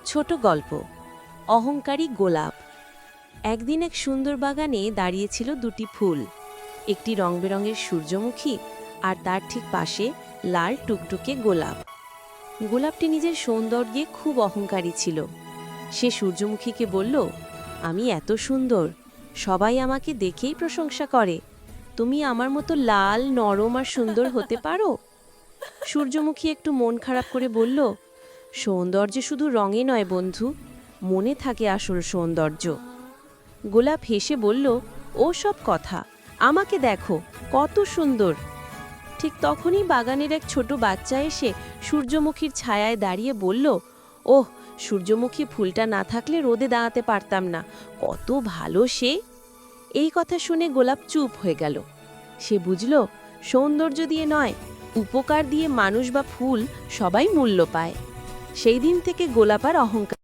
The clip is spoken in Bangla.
ছোট গল্প অহংকারী গোলাপ। একদিন এক সুন্দর বাগানে দাঁড়িয়েছিল দুটি ফুল, একটি রংবেরঙের সূর্যমুখী আর তার ঠিক পাশে লাল টুকটুকে গোলাপ। গোলাপটি নিজের সৌন্দর্যে খুব অহংকারী ছিল। সে সূর্যমুখীকে বলল, আমি এত সুন্দর, সবাই আমাকে দেখেই প্রশংসা করে, তুমি আমার মতো লাল নরম আর সুন্দর হতে পারো? সূর্যমুখী একটু মন খারাপ করে বলল, সৌন্দর্য শুধু রঙে নয় বন্ধু, মনে থাকে আসল সৌন্দর্য। গোলাপ হেসে বলল, ও সব কথা, আমাকে দেখো কত সুন্দর। ঠিক তখনই বাগানের এক ছোট বাচ্চা এসে সূর্যমুখীর ছায়ায় দাঁড়িয়ে বলল, ওহ, সূর্যমুখী ফুলটা না থাকলে রোদে দাঁড়াতে পারতাম না, কত ভালো সে। এই কথা শুনে গোলাপ চুপ হয়ে গেল। সে বুঝল, সৌন্দর্য দিয়ে নয়, উপকার দিয়ে মানুষ বা ফুল সবাই মূল্য পায়। সেই দিন থেকে গোলাপ আর অহংকার